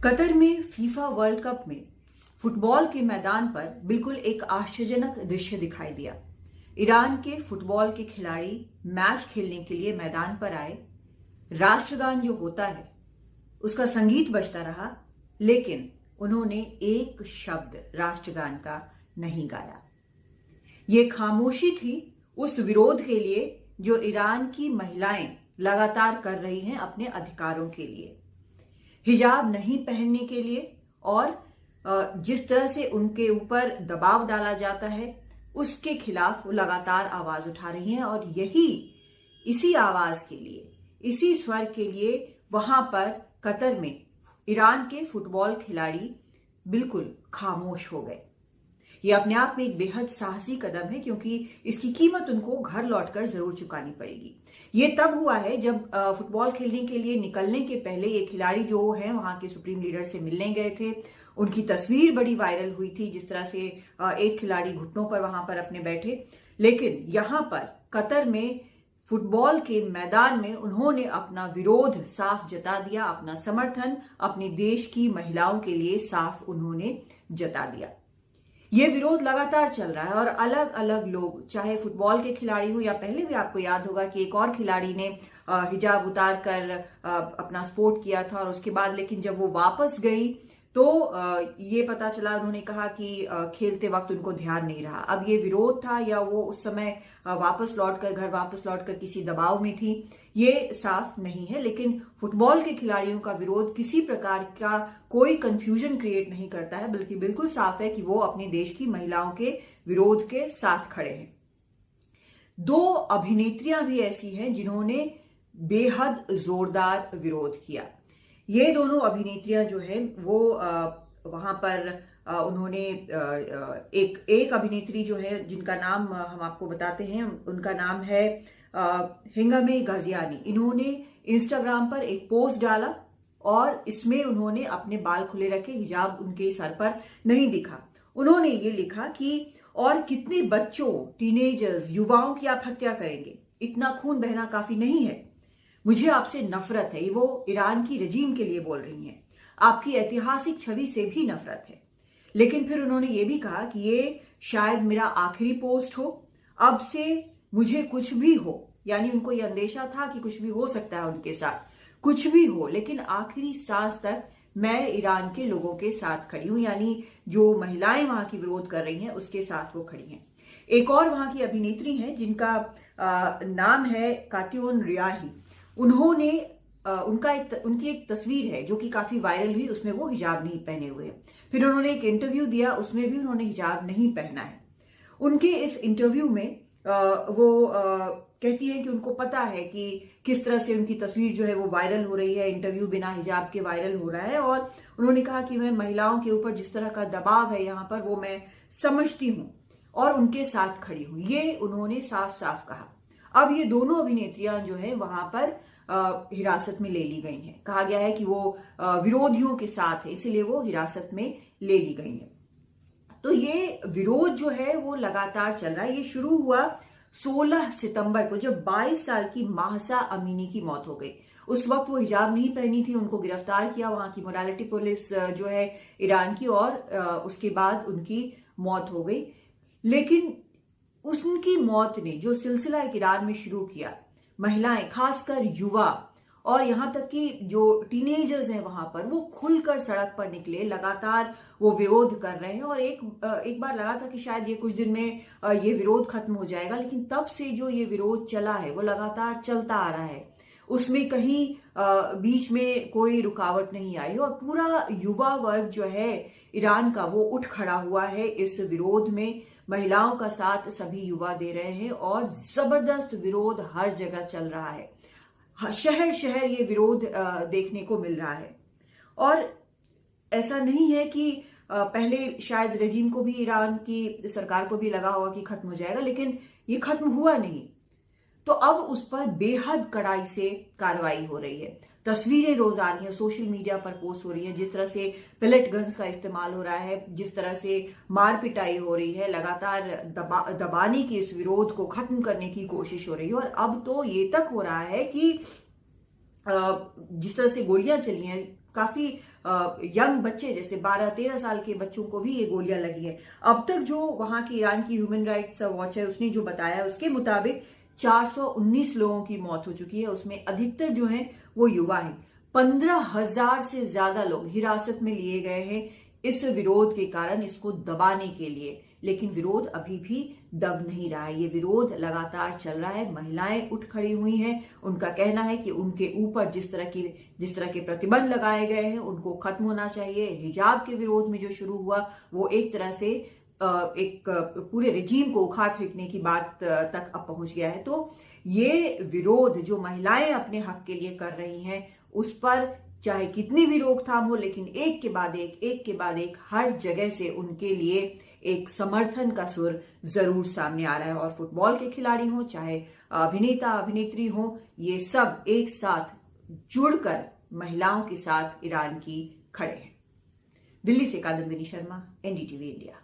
Qatar में FIFA world cup में football के मैदान पर बिल्कुल एक आश्चर्यजनक दृश्य दिखाई दिया। ईरान के फुटबॉल के खिलाड़ी मैच खेलने के लिए मैदान पर आए। राष्ट्रगान जो होता है उसका संगीत बजता रहा, लेकिन उन्होंने एक शब्द राष्ट्रगान का नहीं गाया। ये खामोशी थी उस विरोध के लिए जो ईरान की महिलाएं लगातार कर रही हैं अपने अधिकारों के लिए, हिजाब नहीं पहनने के लिए, और जिस तरह से उनके ऊपर दबाव डाला जाता है उसके खिलाफ वो लगातार आवाज उठा रही हैं। और इसी आवाज के लिए, इसी स्वर के लिए वहां पर कतर में ईरान के फुटबॉल खिलाड़ी बिल्कुल खामोश हो गए। ये अपने आप में एक बेहद साहसी कदम है, क्योंकि इसकी कीमत उनको घर लौटकर जरूर चुकानी पड़ेगी। ये तब हुआ है जब फुटबॉल खेलने के लिए निकलने के पहले ये खिलाड़ी जो हैं वहां के सुप्रीम लीडर से मिलने गए थे। उनकी तस्वीर बड़ी वायरल हुई थी, जिस तरह से एक खिलाड़ी घुटनों पर वहां पर अपने बैठे। लेकिन यहां पर कतर में फुटबॉल के मैदान में उन्होंने अपना विरोध साफ जता दिया, अपना समर्थन अपने देश की महिलाओं के लिए साफ उन्होंने जता दिया। ये विरोध लगातार चल रहा है और अलग अलग लोग, चाहे फुटबॉल के खिलाड़ी हो या पहले भी आपको याद होगा कि एक और खिलाड़ी ने हिजाब उतार कर अपना स्पोर्ट किया था, और उसके बाद लेकिन जब वो वापस गई तो ये पता चला, उन्होंने कहा कि खेलते वक्त उनको ध्यान नहीं रहा। अब ये विरोध था या वो उस समय घर वापस लौटकर किसी दबाव में थी, ये साफ नहीं है। लेकिन फुटबॉल के खिलाड़ियों का विरोध किसी प्रकार का कोई कंफ्यूजन क्रिएट नहीं करता है, बल्कि बिल्कुल साफ है कि वो अपने देश की महिलाओं के विरोध के साथ खड़े हैं। दो अभिनेत्रियां भी ऐसी हैं जिन्होंने बेहद जोरदार विरोध किया। ये दोनों अभिनेत्रियां जो है वो वहां पर उन्होंने एक अभिनेत्री जो है जिनका नाम हम आपको बताते हैं, उनका नाम है हिंगमे गाजियानी। इन्होंने इंस्टाग्राम पर एक पोस्ट डाला और इसमें उन्होंने अपने बाल खुले रखे, हिजाब उनके सर पर नहीं दिखा। उन्होंने ये लिखा कि और कितने बच्चों, टीनेजर्स, युवाओं की आप हत्या करेंगे, इतना खून बहना काफी नहीं है, मुझे आपसे नफरत है। वो ईरान की रजीम के लिए बोल रही हैं, आपकी ऐतिहासिक छवि से भी नफरत है। लेकिन फिर उन्होंने ये भी कहा कि ये शायद मेरा आखिरी पोस्ट हो, अब से मुझे कुछ भी हो, यानी उनको ये अंदेशा था कि कुछ भी हो सकता है उनके साथ, कुछ भी हो, लेकिन आखिरी सांस तक मैं ईरान के लोगों के साथ खड़ी हूं। यानी जो महिलाएं वहां की विरोध कर रही हैं उसके साथ वो खड़ी हैं। एक और वहां की अभिनेत्री हैं जिनका नाम है कात्योन रियाही। उन्होंने उनकी एक तस्वीर है जो कि काफी वायरल हुई, उसमें वो हिजाब नहीं पहने हुए हैं। फिर उन्होंने एक इंटरव्यू दिया, उसमें भी उन्होंने हिजाब नहीं पहना है। उनके इस इंटरव्यू में वो कहती हैं कि उनको पता है कि किस तरह से उनकी तस्वीर जो है वो वायरल हो रही है, इंटरव्यू बिना हिजाब के वायरल हो रहा है। और उन्होंने कहा कि मैं महिलाओं के ऊपर जिस तरह का दबाव है यहाँ पर वो मैं समझती हूँ और उनके साथ खड़ी हूँ, ये उन्होंने साफ साफ कहा। अब ये दोनों अभिनेत्रियां जो है वहां पर हिरासत में ले ली गई हैं। कहा गया है कि वो विरोधियों के साथ है, इसीलिए वो हिरासत में ले ली गई हैं। तो ये विरोध जो है वो लगातार चल रहा है। ये शुरू हुआ 16 सितंबर को, जब 22 साल की माहसा अमीनी की मौत हो गई। उस वक्त वो हिजाब नहीं पहनी थी, उनको गिरफ्तार किया वहां की मोरालिटी पुलिस जो है ईरान की, और उसके बाद उनकी मौत हो गई। लेकिन उनकी मौत ने जो सिलसिला एक ईरान में शुरू किया, महिलाएं, खासकर युवा और यहां तक कि जो टीनेजर्स हैं वहां पर, वो खुलकर सड़क पर निकले, लगातार वो विरोध कर रहे हैं। और एक बार लगा था कि शायद ये कुछ दिन में ये विरोध खत्म हो जाएगा, लेकिन तब से जो ये विरोध चला है वो लगातार चलता आ रहा है। उसमें कहीं बीच में कोई रुकावट नहीं आई, और पूरा युवा वर्ग जो है ईरान का वो उठ खड़ा हुआ है इस विरोध में। महिलाओं का साथ सभी युवा दे रहे हैं और जबरदस्त विरोध हर जगह चल रहा है। शहर शहर ये विरोध देखने को मिल रहा है। और ऐसा नहीं है कि पहले शायद रजीम को भी, ईरान की सरकार को भी लगा होगा कि खत्म हो जाएगा, लेकिन ये खत्म हुआ नहीं। तो अब उस पर बेहद कड़ाई से कार्रवाई हो रही है। तस्वीरें रोज आ रही हैं, सोशल मीडिया पर पोस्ट हो रही है, जिस तरह से पेलेट गन्स का इस्तेमाल हो रहा है, जिस तरह से मार पिटाई हो रही है, लगातार दबाने की, इस विरोध को खत्म करने की कोशिश हो रही है। और अब तो ये तक हो रहा है कि जिस तरह से गोलियां चली हैं, काफी यंग बच्चे जैसे 12-13 साल के बच्चों को भी ये गोलियां लगी है। अब तक जो वहां की ईरान की ह्यूमन राइट्स वॉच है उसने जो बताया उसके मुताबिक 419 लोगों की मौत हो चुकी है, उसमें अधिकतर जो है वो युवा है। 15,000 से ज्यादा लोग हिरासत में लिए गए हैं इस विरोध के कारण, इसको दबाने के लिए। लेकिन विरोध अभी भी दब नहीं रहा है, ये विरोध लगातार चल रहा है। महिलाएं उठ खड़ी हुई हैं, उनका कहना है कि उनके ऊपर जिस तरह के प्रतिबंध लगाए गए हैं उनको खत्म होना चाहिए। हिजाब के विरोध में जो शुरू हुआ वो एक तरह से एक पूरे रिजीम को उखाड़ फेंकने की बात तक अब पहुंच गया है। तो ये विरोध जो महिलाएं अपने हक के लिए कर रही हैं उस पर चाहे कितनी भी रोकथाम हो, लेकिन एक के बाद एक हर जगह से उनके लिए एक समर्थन का सुर जरूर सामने आ रहा है। और फुटबॉल के खिलाड़ी हो चाहे अभिनेता अभिनेत्री हो, ये सब एक साथ जुड़कर महिलाओं के साथ ईरान की खड़े हैं। दिल्ली से कादम्बिनी शर्मा, एनडीटीवी इंडिया।